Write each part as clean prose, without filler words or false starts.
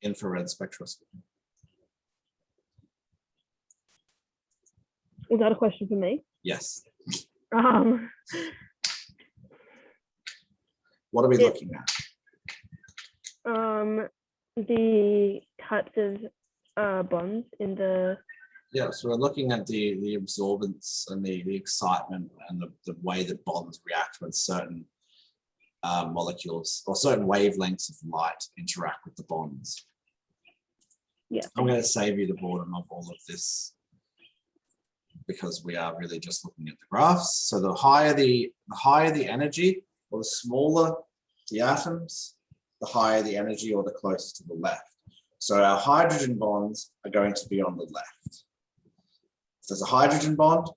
infrared spectroscopy. Was that a question for me? Yes. Um, What are we looking at? the types of bonds in the. Yeah, so we're looking at the absorbance and the excitement and the way that bonds react when certain molecules or certain wavelengths of light interact with the bonds. Yeah. I'm going to save you the boredom of all of this because we are really just looking at the graphs. So the higher the energy, or the smaller the atoms, the higher the energy, or the closer to the left. So our hydrogen bonds are going to be on the left. If there's a hydrogen bond,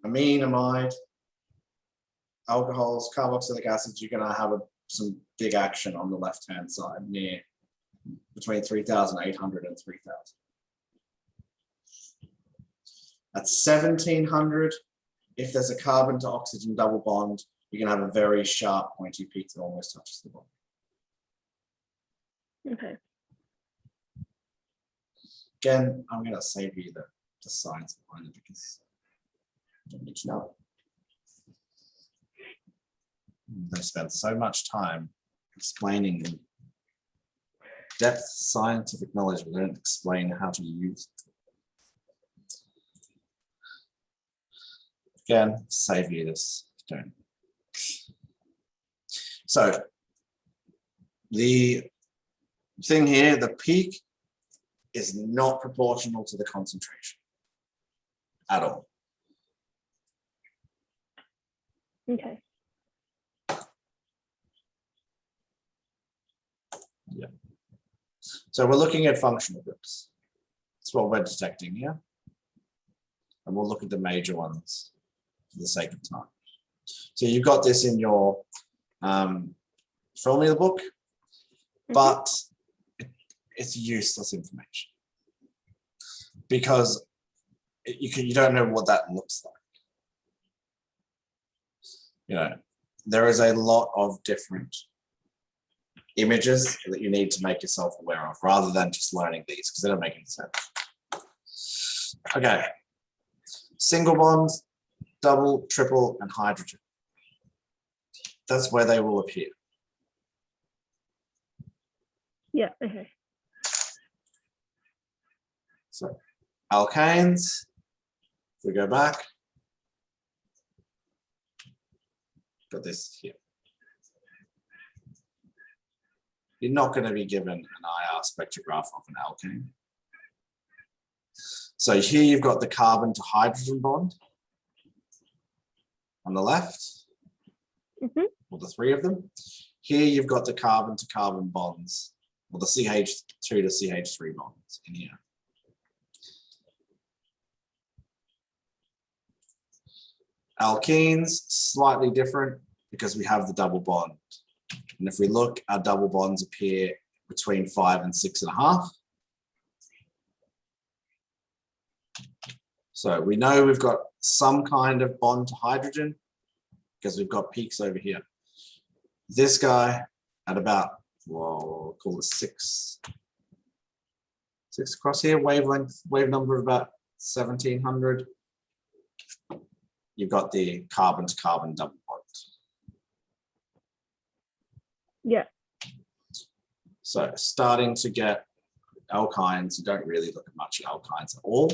amine, amide, alcohols, carboxylic acids, you're going to have some big action on the left-hand side near between 3,800 and 3,000. At 1,700, if there's a carbon to oxygen double bond, you're going to have a very sharp pointy peak that almost touches the bond. Okay. Again, I'm going to save you the science behind it because I don't need to know it. They spend so much time explaining depth scientific knowledge, but they don't explain how to use it. Again, save you this. Don't. So the thing here, the peak is not proportional to the concentration at all. Okay. Yeah. So we're looking at functional groups. That's what we're detecting here. And we'll look at the major ones for the sake of time. So you've got this in your formula book, but it's useless information because you don't know what that looks like. You know, there is a lot of different images that you need to make yourself aware of rather than just learning these because they don't make any sense. Okay, single bonds, double, triple, and hydrogen. That's where they will appear. Yeah, okay. So alkanes, if we go back, got this here. You're not going to be given an IR spectrograph of an alkane. So here you've got the carbon to hydrogen bond on the left, or the three of them. Here you've got the carbon to carbon bonds, or the CH2 to CH3 bonds in here. Alkenes, slightly different because we have the double bond. And if we look, our double bonds appear between 5 and 6.5. So we know we've got some kind of bond to hydrogen because we've got peaks over here. This guy at about, well, we'll call it 6 across here, wave number of about 1,700. You've got the carbon to carbon double bond. Yeah. So starting to get alkynes, you don't really look at much at alkynes at all,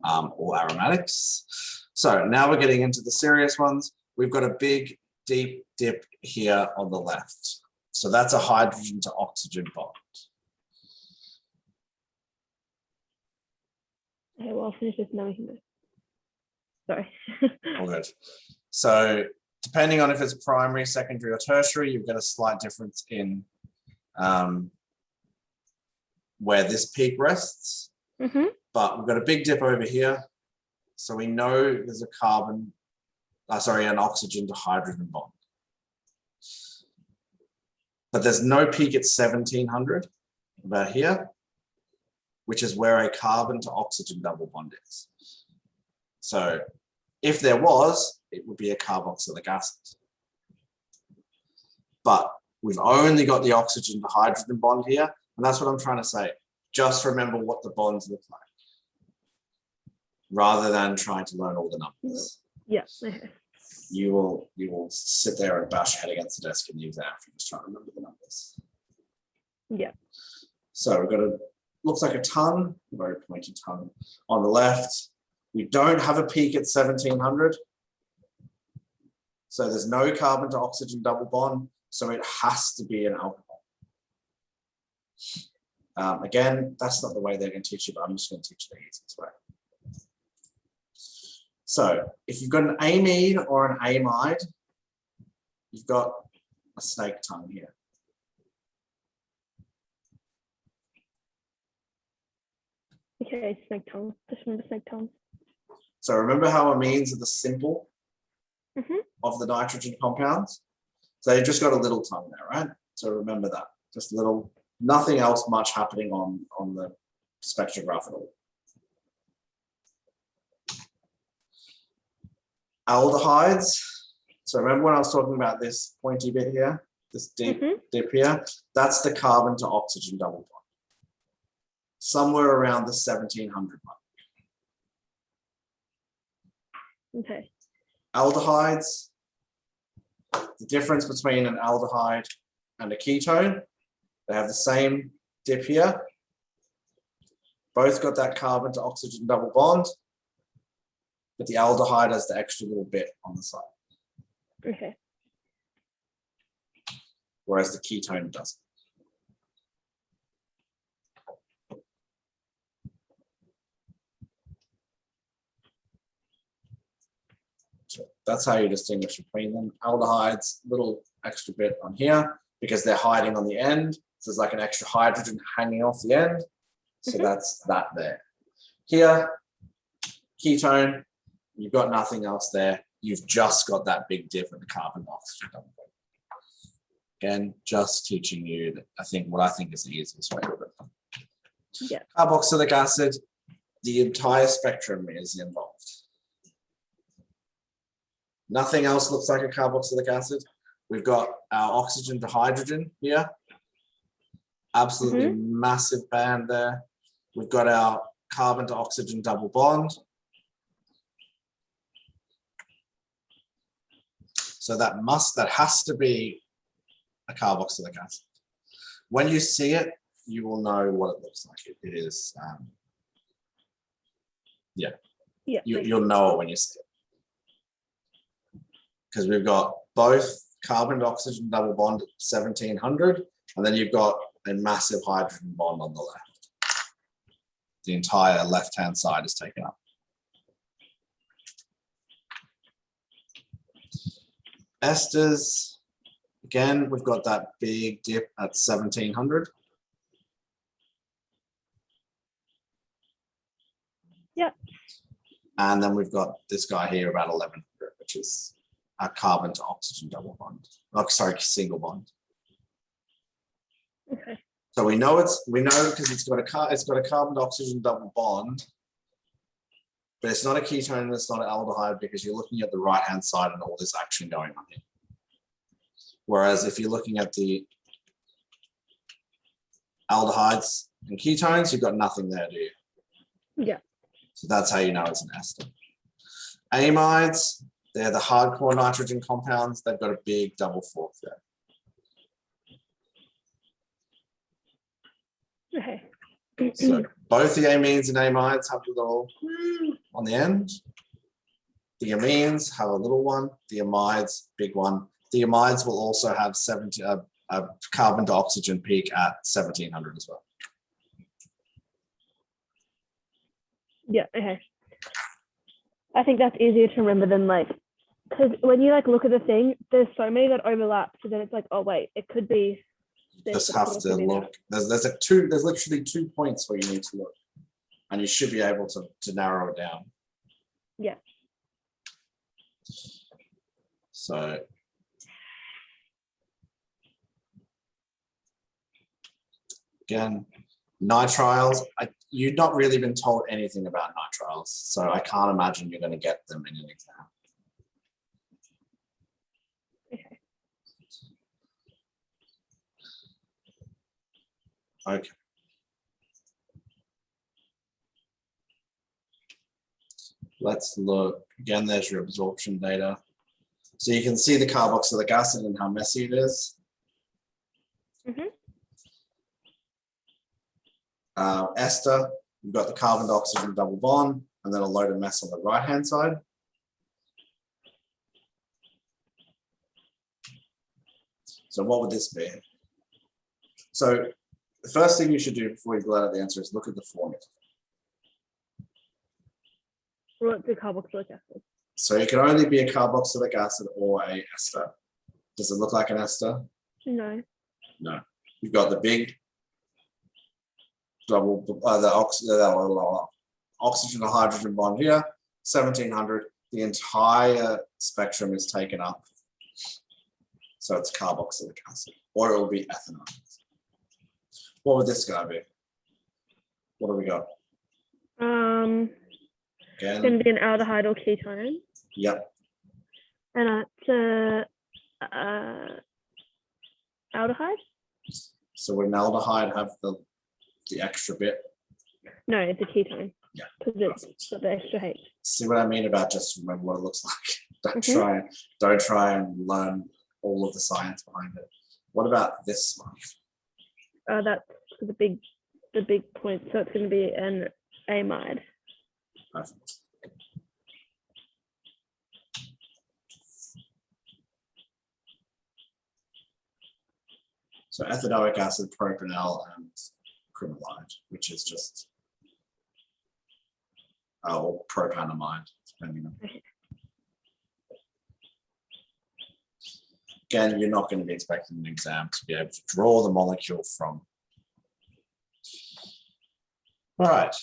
or aromatics. So now we're getting into the serious ones. We've got a big, deep dip here on the left. So that's a hydrogen to oxygen bond. Okay, well, I'll finish this and then we can go. Sorry. All good. So depending on if it's primary, secondary, or tertiary, you've got a slight difference in where this peak rests. But we've got a big dip over here. So we know there's a carbon, an oxygen to hydrogen bond. But there's no peak at 1,700, about here, which is where a carbon to oxygen double bond is. So if there was, it would be a carboxylic acid. But we've only got the oxygen to hydrogen bond here, And that's what I'm trying to say. Just remember what the bonds look like, rather than trying to learn all the numbers. Yeah. Okay. You will sit there and bash your head against the desk in the exam if you just try to remember the numbers. Yeah. So we've got looks like a ton, very pointy ton on the left. We don't have a peak at 1700. So there's no carbon to oxygen double bond. So it has to be an alcohol. Again, that's not the way they're going to teach you, but I'm just going to teach you the easiest way. So if you've got an amide or an amide, you've got a snake tongue here. Okay, snake tongue. Just remember snake tongue. So remember how amines are the simple Mm-hmm. of the nitrogen compounds? So you've just got a little tongue there, right? So remember that. Just little, nothing else much happening on the spectrograph at all. Aldehydes. So remember when I was talking about this pointy bit here, this deep dip here? That's the carbon to oxygen double bond. Somewhere around the 1700 mark. Okay. Aldehydes. The difference between an aldehyde and a ketone, they have the same dip here. Both got that carbon to oxygen double bond, but the aldehyde has the extra little bit on the side, Okay. whereas the ketone doesn't. So that's how you distinguish between them. Aldehydes, little extra bit on here because they're hiding on the end. So there's like an extra hydrogen hanging off the end. So that's that there. Here, ketone, you've got nothing else there. You've just got that big dip in the carbon oxygen double bond. Again, just teaching you that what I think is the easiest way to do it. Yeah. Carboxylic acid, the entire spectrum is involved. Nothing else looks like a carboxylic acid. We've got our oxygen to hydrogen here. Absolutely massive band there. We've got our carbon to oxygen double bond. So that has to be a carboxylic acid. When you see it, you will know what it looks like. It is, you'll know it when you see it. Because we've got both carbon to oxygen double bond at 1700, and then you've got a massive hydrogen bond on the left. The entire left-hand side is taken up. Esters, again, we've got that big dip at 1700. Yeah. And then we've got this guy here about 1100, which is a carbon to oxygen double bond. Oh, sorry, single bond. Okay. So we know because it's got a carbon to oxygen double bond, but it's not a ketone and it's not an aldehyde because you're looking at the right hand side and all this action going on here. Whereas if you're looking at the aldehydes and ketones, you've got nothing there, do you? Yeah. So that's how you know it's an ester. Amides, they're the hardcore nitrogen compounds. They've got a big double fork there. Okay. So both the amines and amides have a little on the end. The amines have a little one. The amides, big one. The amides will also have a carbon to oxygen peak at 1700 as well. Yeah. Okay. I think that's easier to remember than because when you look at the thing, there's so many that overlap. So then it's like, oh wait, it could be. Just have to look. There's literally 2 points where you need to look, and you should be able to narrow it down. Yeah. So again, nitriles. You've not really been told anything about nitriles, so I can't imagine you're going to get them in an exam. Okay. Okay. Let's look, again, there's your absorption data. So you can see the carboxylic acid and how messy it is. Ester, you've got the carbon to oxygen double bond, and then a load of mess on the right-hand side. So what would this be? So the first thing you should do before you blurt out the answer is look at the formula. What's the carboxylic acid? So it can only be a carboxylic acid or a ester. Does it look like an ester? No. No. You've got the big double, the oxygen to hydrogen bond here, 1700. The entire spectrum is taken up. So it's carboxylic acid, or it will be ethanol. What would this guy be? What do we got? It's going to be an aldehyde or ketone. Yep. And it's aldehyde? So would an aldehyde have the extra bit? No, it's a ketone. Yeah. Because it's got the extra H. See what I mean about just remember what it looks like. Don't try and learn all of the science behind it. What about this one? That's the big point. So it's going to be an amide. Perfect. So ethanoic acid, propanol, and crimalide, which is just or propanamide, depending on. Again, you're not going to be expecting an exam to be able to draw the molecule from. All right.